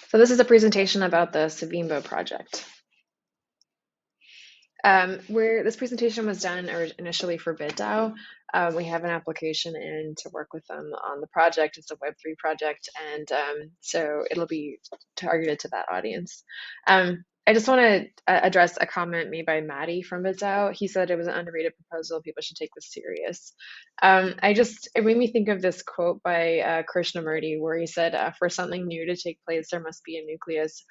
So this is a presentation about the Savimbo project. Where this presentation was done initially for BitDAO. We have an application in to work with them on the project. It's a Web3 project, and so it'll be targeted to that audience. I just want to address a comment made by Maddie from BitDAO. He said it was an underrated proposal. People should take this serious. It made me think of this quote by Krishnamurti, where he said, "For something new to take place, there must be a nucleus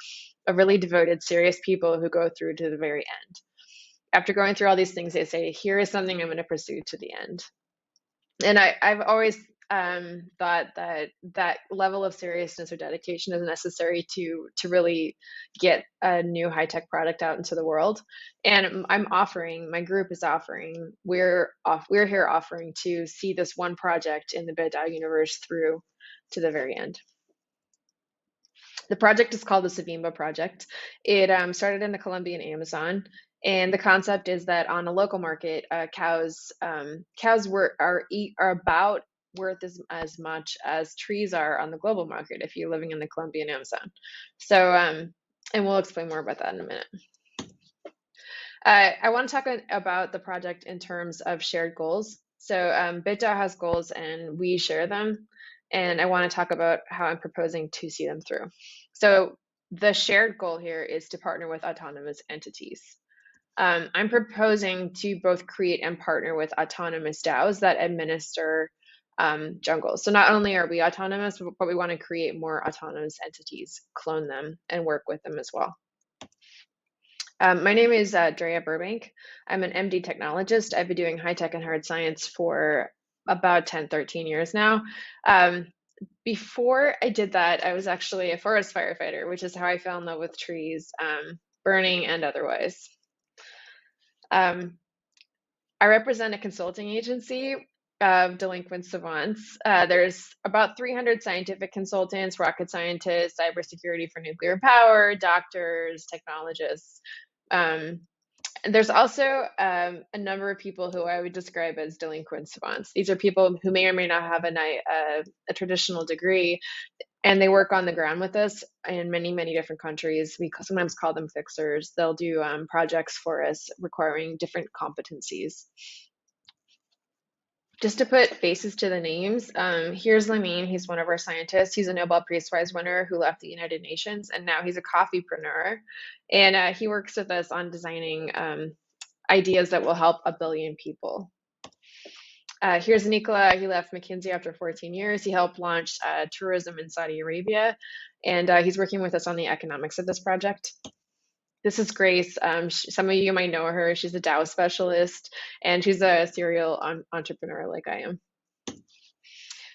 of really devoted, serious people who go through to the very end." After going through all these things, they say, here is something I'm going to pursue to the end. And I've always thought that that level of seriousness or dedication is necessary to really get a new high-tech product out into the world. And my group is offering, we're here offering to see this one project in the BitDAO universe through to the very end. The project is called the Savimbo Project. It started in the Colombian Amazon, and the concept is that on a local market, cows are about worth as much as trees are on the global market if you're living in the Colombian Amazon. So, and we'll explain more about that in a minute. I want to talk about the project in terms of shared goals. So BitDAO has goals and we share them. And I want to talk about how I'm proposing to see them through. So the shared goal here is to partner with autonomous entities. I'm proposing to both create and partner with autonomous DAOs that administer jungles. So not only are we autonomous, but we want to create more autonomous entities, clone them, and work with them as well. My name is Drea Burbank. I'm an MD technologist. I've been doing high tech and hard science for about 10, 13 years now. Before I did that, I was actually a forest firefighter, which is how I fell in love with trees, burning and otherwise. I represent a consulting agency of delinquent savants. There's about 300 scientific consultants, rocket scientists, cybersecurity for nuclear power, doctors, technologists. There's also a number of people who I would describe as delinquent savants. These are people who may or may not have a traditional degree, and they work on the ground with us in many, many different countries. We sometimes call them fixers. They'll do projects for us requiring different competencies. Just to put faces to the names, here's Lamine. He's one of our scientists. He's a Nobel Peace Prize winner who left the United Nations, and now he's a coffeepreneur. And he works with us on designing ideas that will help 1 billion people. Here's Nicola. He left McKinsey after 14 years. He helped launch tourism in Saudi Arabia, and he's working with us on the economics of this project. This is Grace. Some of you might know her. She's a DAO specialist, and she's a serial entrepreneur like I am.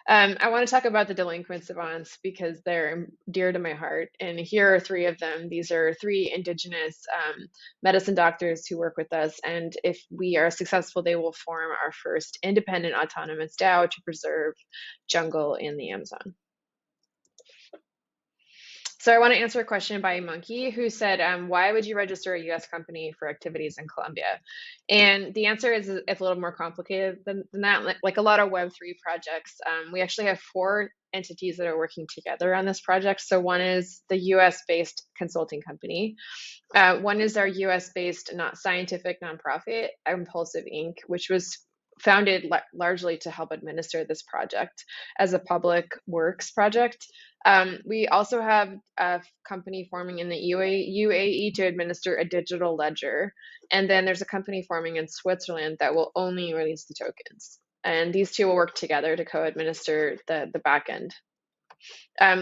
I want to talk about the delinquent savants because they're dear to my heart. And here are 3 of them. These are 3 indigenous medicine doctors who work with us. And if we are successful, they will form our first independent autonomous DAO to preserve jungle in the Amazon. So I want to answer a question by Monkey who said, why would you register a US company for activities in Colombia? And the answer is it's a little more complicated than that. Like a lot of Web3 projects, we actually have 4 entities that are working together on this project. So one is the US-based consulting company. One is our US-based scientific nonprofit, empulsiveink, which was founded largely to help administer this project as a public works project. We also have a company forming in the UAE to administer a digital ledger. And then there's a company forming in Switzerland that will only release the tokens. And these 2 will work together to co-administer the back end.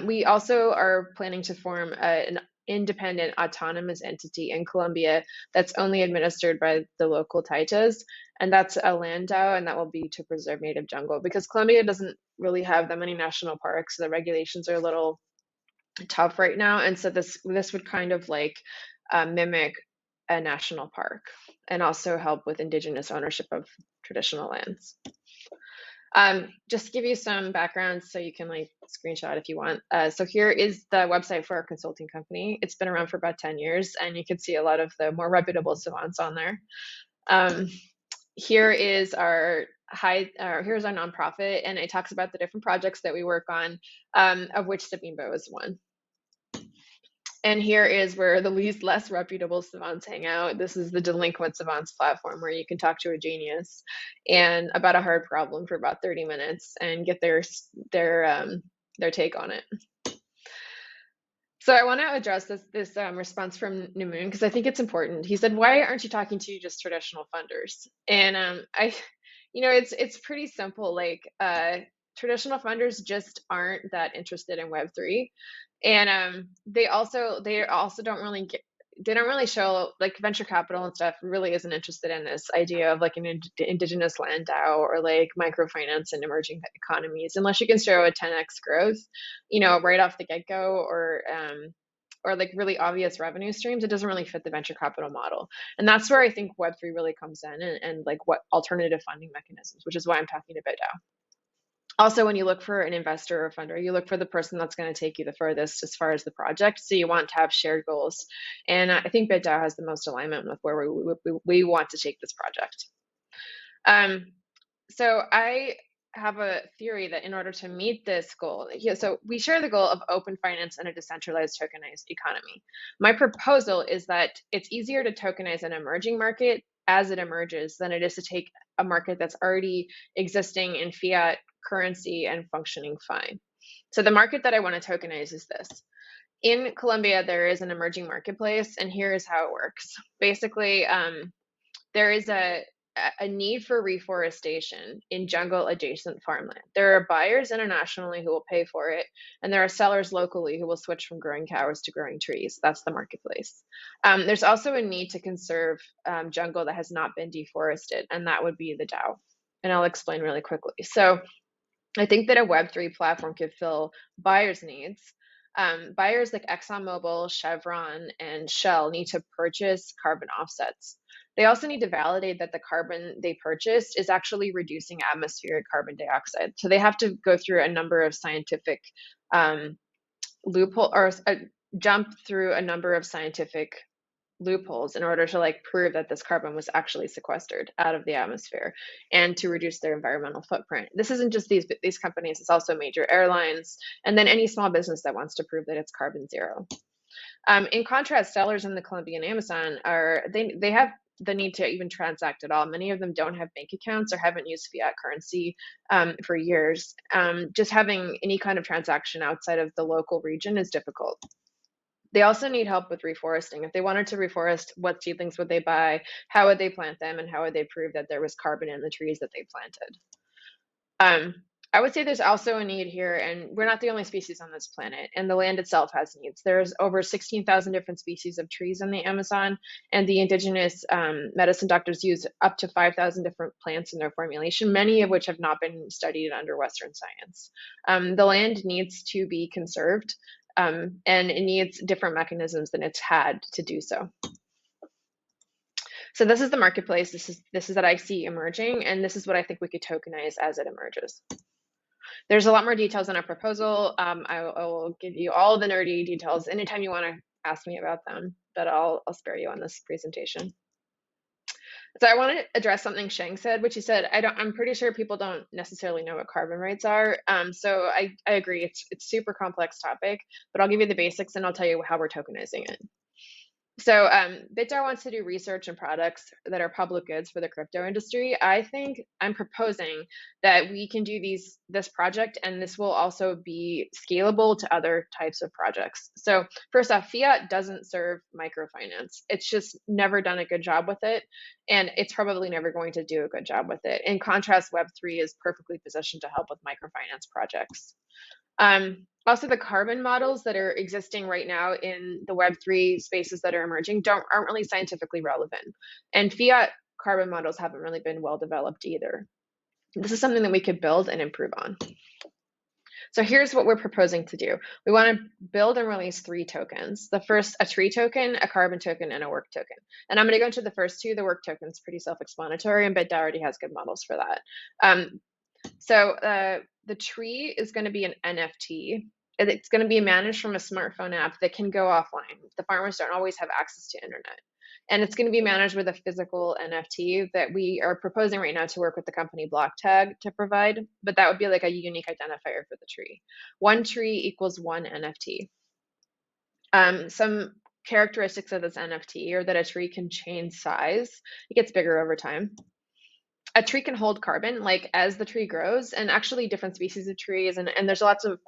We also are planning to form an independent autonomous entity in Colombia that's only administered by the local Taitas, and that's a land DAO, and that will be to preserve native jungle because Colombia doesn't really have that many national parks, so the regulations are a little tough right now, and so this would kind of like mimic a national park and also help with indigenous ownership of traditional lands. Just to give you some background so you can like screenshot if you want. So here is the website for our consulting company. It's been around for about 10 years and you can see a lot of the more reputable savants on there. Here is here's our nonprofit, and it talks about the different projects that we work on, of which Savimbo is one. And here is where the less reputable savants hang out. This is the delinquent savants platform where you can talk to a genius and about a hard problem for about 30 minutes and get their take on it. So I want to address this response from Namoon because I think it's important. He said, "Why aren't you talking to just traditional funders?" And it's pretty simple. Like traditional funders just aren't that interested in Web3, and they also don't really they don't really show, like, venture capital and stuff really isn't interested in this idea of like an indigenous land DAO or like microfinance in emerging economies unless you can show a 10x growth, right off the get-go, or like really obvious revenue streams. It doesn't really fit the venture capital model. And that's where I think Web3 really comes in, and like what alternative funding mechanisms, which is why I'm talking to BitDAO. Also, when you look for an investor or funder, you look for the person that's going to take you the furthest as far as the project. So you want to have shared goals. And I think BitDAO has the most alignment with where we want to take this project. So I have a theory that in order to meet this goal, so we share the goal of open finance and a decentralized tokenized economy. My proposal is that it's easier to tokenize an emerging market as it emerges than it is to take a market that's already existing in fiat currency and functioning fine. So the market that I want to tokenize is this. In Colombia, there is an emerging marketplace, and here is how it works. Basically, there is a need for reforestation in jungle adjacent farmland. There are buyers internationally who will pay for it, and there are sellers locally who will switch from growing cows to growing trees. That's the marketplace. There's also a need to conserve jungle that has not been deforested, and that would be the DAO. And I'll explain really quickly. So I think that a Web3 platform could fill buyers' needs. Buyers like ExxonMobil, Chevron, and Shell need to purchase carbon offsets. They also need to validate that the carbon they purchased is actually reducing atmospheric carbon dioxide. So they have to go through a number of scientific loophole, or jump through a number of scientific loopholes in order to like prove that this carbon was actually sequestered out of the atmosphere and to reduce their environmental footprint. This isn't just these companies, it's also major airlines, and then any small business that wants to prove that it's carbon zero. In contrast, sellers in the Colombian Amazon they have the need to even transact at all. Many of them don't have bank accounts or haven't used fiat currency for years. Just having any kind of transaction outside of the local region is difficult. They also need help with reforesting. If they wanted to reforest, what seedlings would they buy? How would they plant them? And how would they prove that there was carbon in the trees that they planted? I would say there's also a need here, and we're not the only species on this planet, and the land itself has needs. There's over 16,000 different species of trees in the Amazon, and the indigenous medicine doctors use up to 5,000 different plants in their formulation, many of which have not been studied under Western science. The land needs to be conserved. And it needs different mechanisms than it's had to do so. So this is the marketplace. This is that I see emerging, and this is what I think we could tokenize as it emerges. There's a lot more details in our proposal. I will give you all the nerdy details anytime you want to ask me about them, but I'll spare you on this presentation. So I want to address something Sheng said, which he said, I'm pretty sure people don't necessarily know what carbon rates are. So I agree, it's super complex topic, but I'll give you the basics and I'll tell you how we're tokenizing it. So BitDAO wants to do research and products that are public goods for the crypto industry. I'm proposing that we can do this project, and this will also be scalable to other types of projects. So first off, fiat doesn't serve microfinance. It's just never done a good job with it, and it's probably never going to do a good job with it. In contrast, Web3 is perfectly positioned to help with microfinance projects. Also, the carbon models that are existing right now in the Web3 spaces that are emerging aren't really scientifically relevant. And fiat carbon models haven't really been well developed either. This is something that we could build and improve on. So here's what we're proposing to do. We want to build and release 3 tokens. The first, a tree token, a carbon token, and a work token. And I'm going to go into the first 2. The work token is pretty self-explanatory, and BitDAO already has good models for that. So the tree is going to be an NFT. It's going to be managed from a smartphone app that can go offline. The farmers don't always have access to internet. And it's going to be managed with a physical NFT that we are proposing right now to work with the company BlockTag to provide. But that would be like a unique identifier for the tree. 1 tree equals 1 NFT. Some characteristics of this NFT are that a tree can change size. It gets bigger over time. A tree can hold carbon, like as the tree grows, and actually different species of trees, and there's lots of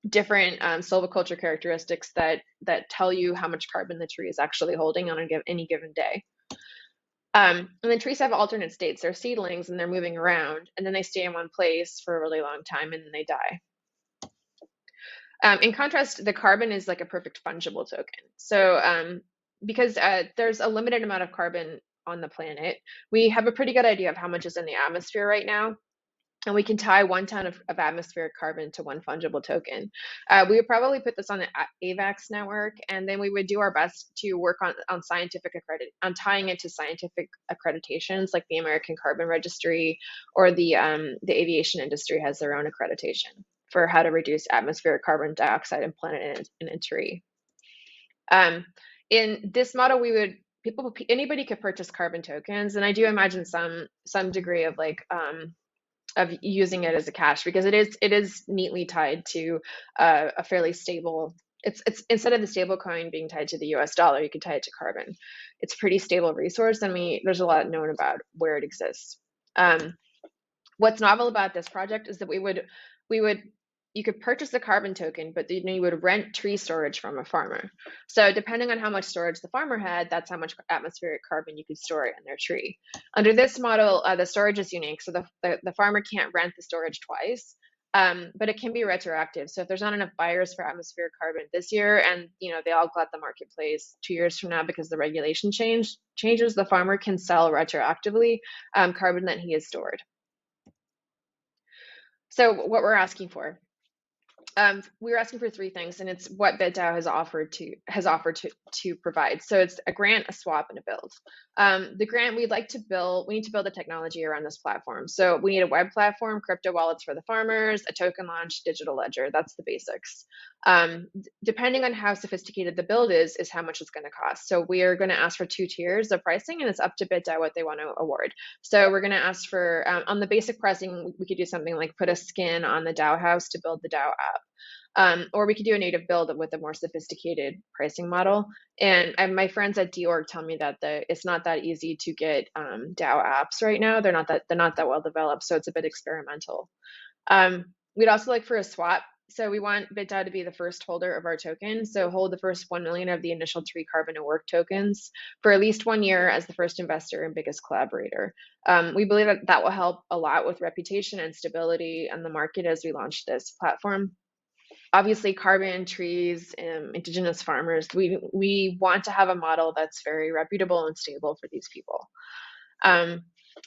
different silviculture characteristics that tell you how much carbon the tree is actually holding on any given day. And then trees have alternate states. They're seedlings and they're moving around, and then they stay in one place for a really long time and then they die. In contrast, the carbon is like a perfect fungible token. So because there's a limited amount of carbon on the planet, we have a pretty good idea of how much is in the atmosphere right now. And we can tie 1 ton of atmospheric carbon to one fungible token. We would probably put this on the AVAX network, and then we would do our best to work on tying it to scientific accreditations, like the American Carbon Registry, or the aviation industry has their own accreditation for how to reduce atmospheric carbon dioxide implanted in a tree. In this model, anybody could purchase carbon tokens, and I do imagine some degree of of using it as a cash, because it is neatly tied to a fairly stable. It's instead of the stable coin being tied to the US dollar, you can tie it to carbon. It's a pretty stable resource, and there's a lot known about where it exists. What's novel about this project is that you could purchase a carbon token, but then you would rent tree storage from a farmer. So depending on how much storage the farmer had, that's how much atmospheric carbon you could store in their tree. Under this model, the storage is unique. So the farmer can't rent the storage twice, but it can be retroactive. So if there's not enough buyers for atmospheric carbon this year, and they all glut the marketplace 2 years from now because the regulation changes, the farmer can sell retroactively carbon that he has stored. So what we're asking for. We were asking for 3 things, and it's what BitDAO has offered to provide. So it's a grant, a swap, and a build. The grant, we need to build a technology around this platform. So we need a web platform, crypto wallets for the farmers, a token launch, digital ledger. That's the basics. Depending on how sophisticated the build is how much it's going to cost. So we are going to ask for 2 tiers of pricing, and it's up to BitDAO what they want to award. So we're going to ask for, on the basic pricing, we could do something like put a skin on the DAO house to build the DAO app. Or we could do a native build with a more sophisticated pricing model. And my friends at DORG tell me that it's not that easy to get DAO apps right now. They're not that well developed, so it's a bit experimental. We'd also like for a swap. So we want BitDAO to be the first holder of our token. So hold the first 1 million of the initial tree carbon to work tokens for at least 1 year as the first investor and biggest collaborator. We believe that will help a lot with reputation and stability in the market as we launch this platform. Obviously, carbon, trees, indigenous farmers, we want to have a model that's very reputable and stable for these people.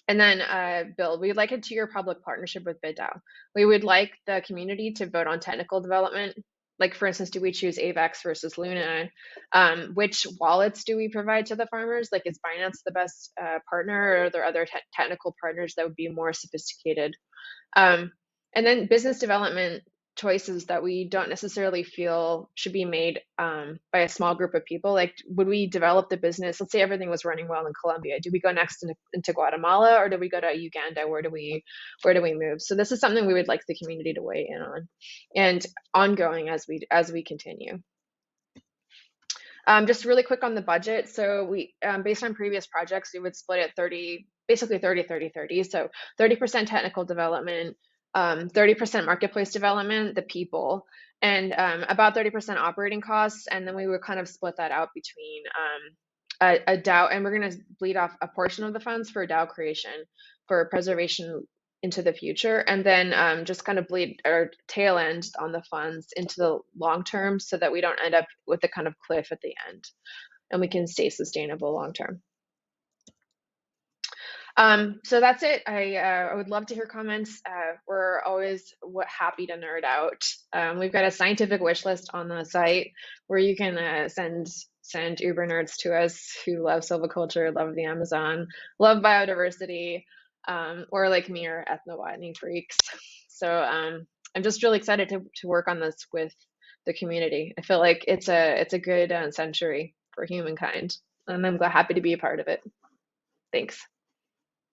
And then Bill, we'd like a 2-year public partnership with BitDAO. We would like the community to vote on technical development. Like, for instance, do we choose AVAX versus Luna? Which wallets do we provide to the farmers? Like, is Binance the best partner, or are there other technical partners that would be more sophisticated? And then business development choices that we don't necessarily feel should be made by a small group of people. Like, would we develop the business? Let's say everything was running well in Colombia. Do we go next into Guatemala, or do we go to Uganda? Where do we move? So this is something we would like the community to weigh in on, and ongoing as we continue. Just really quick on the budget. So we, based on previous projects, we would split it basically 30. So 30% technical development, 30% marketplace development, the people, and about 30% operating costs. And then we would kind of split that out between a DAO, and we're going to bleed off a portion of the funds for DAO creation for preservation into the future, and then just kind of bleed our tail end on the funds into the long term, so that we don't end up with a kind of cliff at the end, and we can stay sustainable long term. So that's it. I would love to hear comments. We're always happy to nerd out. We've got a scientific wish list on the site where you can send Uber nerds to us who love silviculture, love the Amazon, love biodiversity, or like me, are ethnobotany freaks. So I'm just really excited to work on this with the community. I feel like it's a good century for humankind, and I'm happy to be a part of it. Thanks.